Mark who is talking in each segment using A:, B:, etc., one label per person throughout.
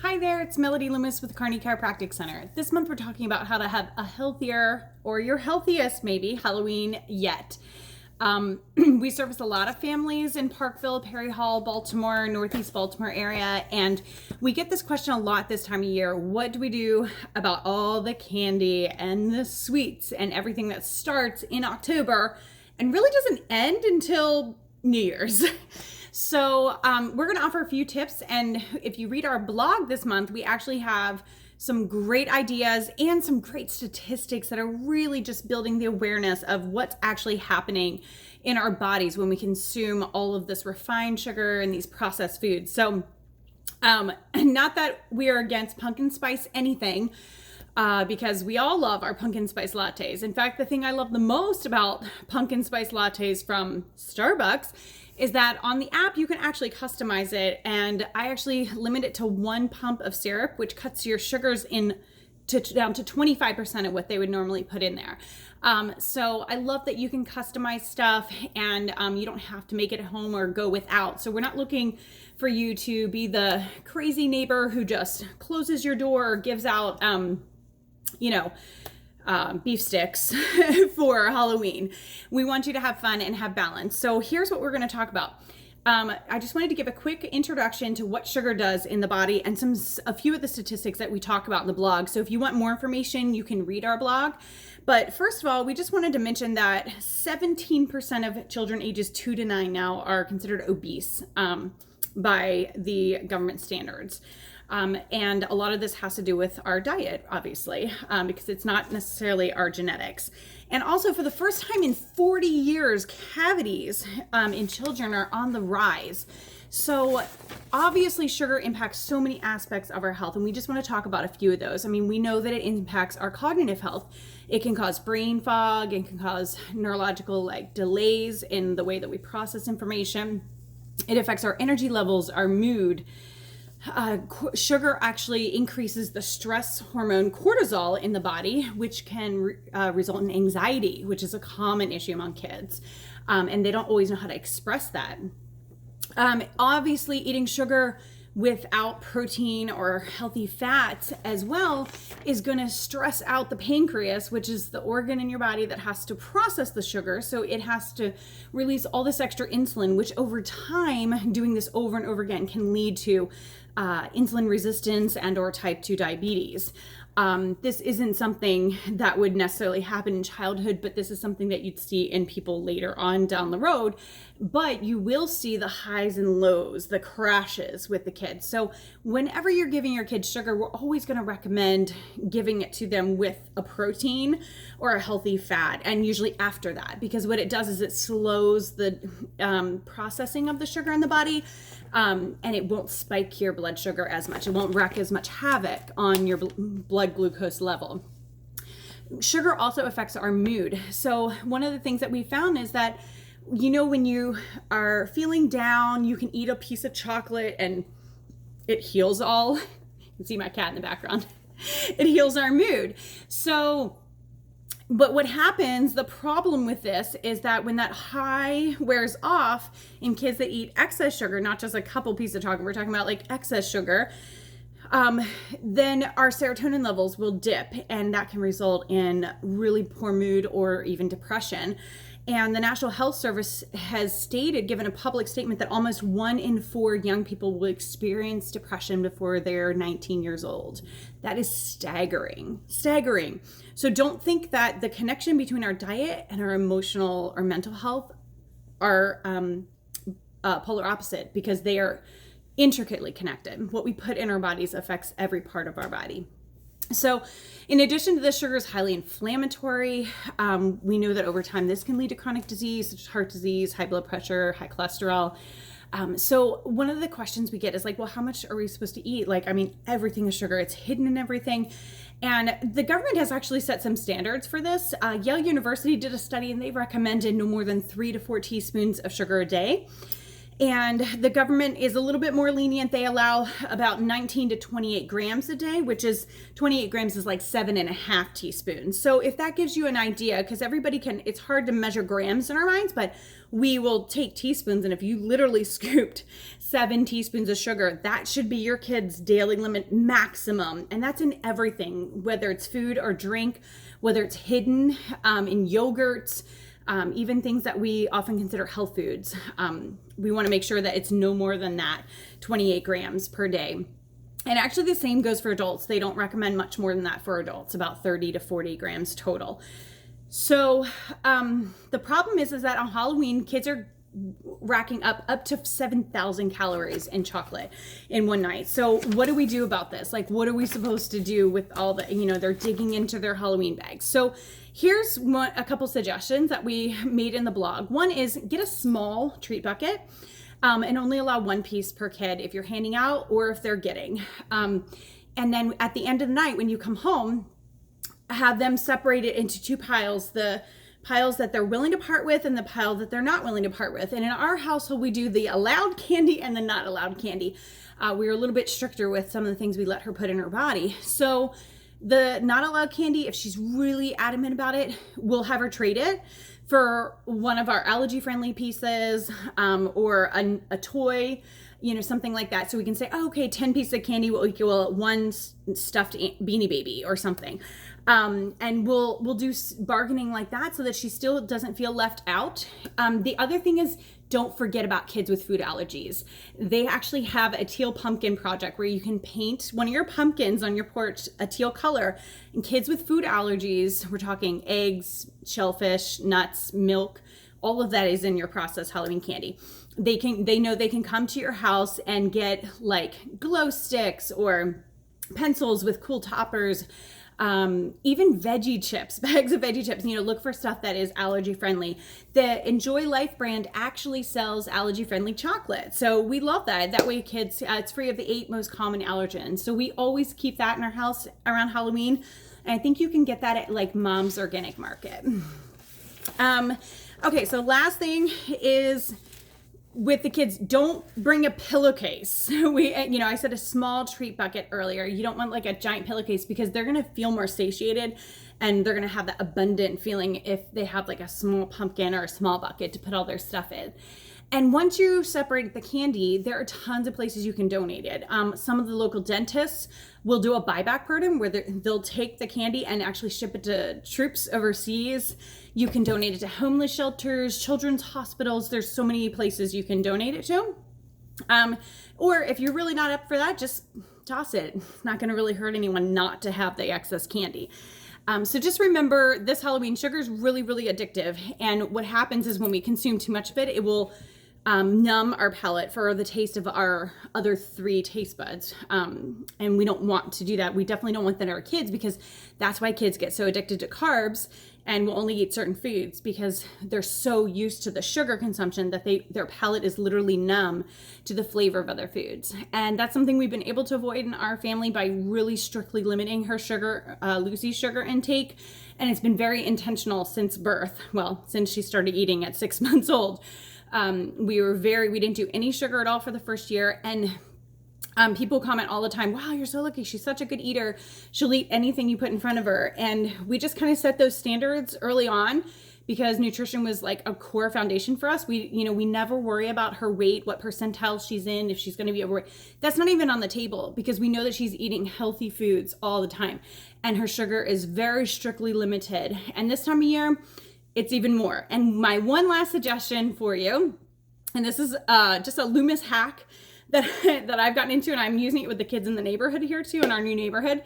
A: Hi there, it's Melody Loomis with Kearney Chiropractic Center. This month we're talking about how to have a healthier, or your healthiest maybe, Halloween yet. We service a lot of families in Parkville, Perry Hall, Baltimore, Northeast Baltimore area, and we get this question a lot this time of year. What do we do about all the candy and the sweets and everything that starts in October and really doesn't end until New Year's? So we're going to offer a few tips, and if you read our blog this month, we actually have some great ideas and some great statistics that are really just building the awareness of what's actually happening in our bodies when we consume all of this refined sugar and these processed foods. So not that we are against pumpkin spice anything, because we all love our pumpkin spice lattes. In fact, the thing I love the most about pumpkin spice lattes from Starbucks is that on the app you can actually customize it, and I actually limit it to 1 pump of syrup, which cuts your sugars down to 25% of what they would normally put in there. So I love that you can customize stuff, and you don't have to make it at home or go without. So we're not looking for you to be the crazy neighbor who just closes your door or gives out beef sticks for Halloween. We want you to have fun and have balance. So here's what we're going to talk about. I just wanted to give a quick introduction to what sugar does in the body and a few of the statistics that we talk about in the blog. So if you want more information, you can read our blog. But first of all, we just wanted to mention that 17% of children ages 2 to 9 now are considered obese by the government standards. And a lot of this has to do with our diet, obviously, because it's not necessarily our genetics. And also, for the first time in 40 years, cavities in children are on the rise. So obviously, sugar impacts so many aspects of our health, and we just want to talk about a few of those. I mean, we know that it impacts our cognitive health. It can cause brain fog. It can cause neurological delays in the way that we process information. It affects our energy levels, our mood. Sugar actually increases the stress hormone cortisol in the body, which can result in anxiety, which is a common issue among kids. And they don't always know how to express that. Obviously, eating sugar without protein or healthy fats as well is going to stress out the pancreas, which is the organ in your body that has to process the sugar. So it has to release all this extra insulin, which over time, doing this over and over again, can lead to insulin resistance and or type 2 diabetes. This isn't something that would necessarily happen in childhood, but this is something that you'd see in people later on down the road. But you will see the highs and lows, the crashes with the kids. So whenever you're giving your kids sugar, we're always going to recommend giving it to them with a protein or a healthy fat, and usually after that, because what it does is it slows the processing of the sugar in the body, and it won't spike your blood sugar as much. It won't wreak as much havoc on your blood glucose level. Sugar also affects our mood. So one of the things that we found is that, when you are feeling down, you can eat a piece of chocolate and it heals all. You can see my cat in the background. It heals our mood. But what happens, the problem with this is that when that high wears off in kids that eat excess sugar, not just a couple pieces of chocolate, we're talking about excess sugar, then our serotonin levels will dip, and that can result in really poor mood or even depression. And the National Health Service has given a public statement that almost 1 in 4 young people will experience depression before they're 19 years old. That is staggering. So don't think that the connection between our diet and our emotional or mental health are polar opposite, because they are intricately connected. What we put in our bodies affects every part of our body. So in addition to this, sugar is highly inflammatory. We know that over time this can lead to chronic disease, such as heart disease, high blood pressure, high cholesterol. So one of the questions we get is well, how much are we supposed to eat? Everything is sugar. It's hidden in everything. And the government has actually set some standards for this. Yale University did a study, and they recommended no more than 3 to 4 teaspoons of sugar a day. And the government is a little bit more lenient. They allow about 19 to 28 grams a day, which is 28 grams is like 7.5 teaspoons. So if that gives you an idea, because everybody can, it's hard to measure grams in our minds, but we will take teaspoons. And if you literally scooped 7 teaspoons of sugar, that should be your kid's daily limit maximum. And that's in everything, whether it's food or drink, whether it's hidden in yogurts, even things that we often consider health foods. We want to make sure that it's no more than that, 28 grams per day. And actually the same goes for adults. They don't recommend much more than that for adults, about 30 to 40 grams total. So the problem is that on Halloween, kids are racking up to 7,000 calories in chocolate in one night. So what do we do about this? Like, what are we supposed to do with all the, they're digging into their Halloween bags? So here's a couple suggestions that we made in the blog. One is get a small treat bucket and only allow 1 piece per kid if you're handing out or if they're getting. And then at the end of the night, when you come home, have them separated into 2 piles, the piles that they're willing to part with and the pile that they're not willing to part with. And in our household, we do the allowed candy and the not allowed candy. We're a little bit stricter with some of the things we let her put in her body. So the not allowed candy, if she's really adamant about it, we'll have her trade it for one of our allergy friendly pieces or a toy, something like that. So we can say, oh, okay, 10 pieces of candy will equal 1 stuffed Beanie Baby or something. And we'll do bargaining like that so that she still doesn't feel left out. The other thing is, don't forget about kids with food allergies. They actually have a teal pumpkin project where you can paint one of your pumpkins on your porch a teal color. And kids with food allergies, we're talking eggs, shellfish, nuts, milk, all of that is in your processed Halloween candy. They know they can come to your house and get like glow sticks or pencils with cool toppers, even veggie chips, bags of veggie chips. Look for stuff that is allergy friendly. The Enjoy Life brand actually sells allergy friendly chocolate, so we love that. That way kids, it's free of the 8 most common allergens, so we always keep that in our house around Halloween. And I think you can get that at like Mom's Organic Market. Okay, so last thing is with the kids, don't bring a pillowcase. I said a small treat bucket earlier. You don't want like a giant pillowcase because they're going to feel more satiated and they're going to have that abundant feeling if they have like a small pumpkin or a small bucket to put all their stuff in. And once you separate the candy, there are tons of places you can donate it. Some of the local dentists will do a buyback program where they'll take the candy and actually ship it to troops overseas. You can donate it to homeless shelters, children's hospitals. There's so many places you can donate it to. Or if you're really not up for that, just toss it. It's not going to really hurt anyone not to have the excess candy. So just remember, this Halloween, sugar is really, really addictive. And what happens is when we consume too much of it, it will numb our palate for the taste of our other 3 taste buds. And we don't want to do that. We definitely don't want that in our kids, because that's why kids get so addicted to carbs and will only eat certain foods, because they're so used to the sugar consumption that their palate is literally numb to the flavor of other foods. And that's something we've been able to avoid in our family by really strictly limiting her sugar, Lucy's sugar intake. And it's been very intentional since birth. Well, since she started eating at 6 months old. We didn't do any sugar at all for the first year. And people comment all the time, wow, you're so lucky. She's such a good eater. She'll eat anything you put in front of her. And we just kind of set those standards early on because nutrition was like a core foundation for us. We never worry about her weight, what percentile she's in, if she's going to be overweight. That's not even on the table because we know that she's eating healthy foods all the time. And her sugar is very strictly limited. And this time of year, it's even more. And my one last suggestion for you, and this is just a Loomis hack that I've gotten into, and I'm using it with the kids in the neighborhood here too, in our new neighborhood.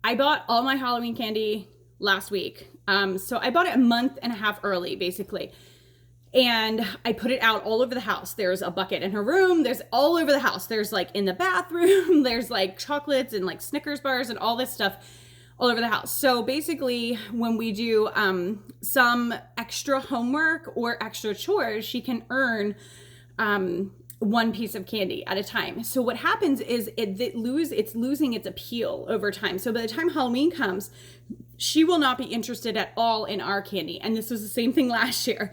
A: I bought all my Halloween candy last week. So I bought it a month and a half early, basically. And I put it out all over the house. There's a bucket in her room. There's all over the house. There's like in the bathroom. There's like chocolates and like Snickers bars and all this stuff all over the house. So basically when we do some extra homework or extra chores, she can earn 1 piece of candy at a time. So what happens is it's losing its appeal over time. So by the time Halloween comes, she will not be interested at all in our candy. And this was the same thing last year.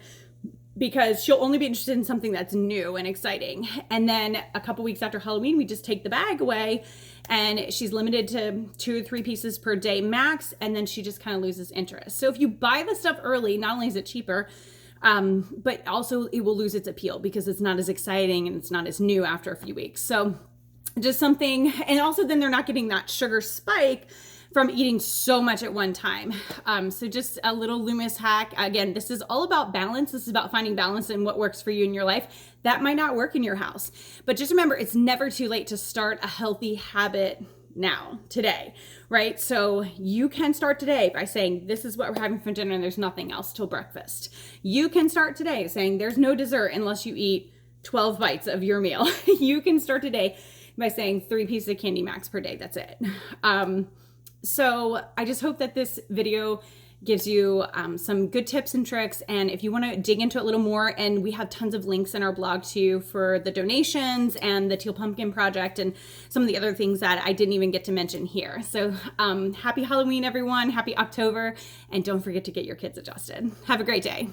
A: because she'll only be interested in something that's new and exciting. And then a couple weeks after Halloween, we just take the bag away and she's limited to 2 or 3 pieces per day max. And then she just kind of loses interest. So if you buy the stuff early, not only is it cheaper, but also it will lose its appeal because it's not as exciting and it's not as new after a few weeks. So just something, and also then they're not getting that sugar spike from eating so much at one time. So just a little Loomis hack. Again, this is all about balance. This is about finding balance in what works for you in your life. That might not work in your house, but just remember, it's never too late to start a healthy habit now, today, right? So you can start today by saying, this is what we're having for dinner and there's nothing else till breakfast. You can start today saying there's no dessert unless you eat 12 bites of your meal. You can start today by saying 3 pieces of candy max per day. That's it. So I just hope that this video gives you some good tips and tricks. And if you want to dig into it a little more, and we have tons of links in our blog too for the donations and the Teal Pumpkin Project and some of the other things that I didn't even get to mention here. So happy Halloween, everyone. Happy October. And don't forget to get your kids adjusted. Have a great day.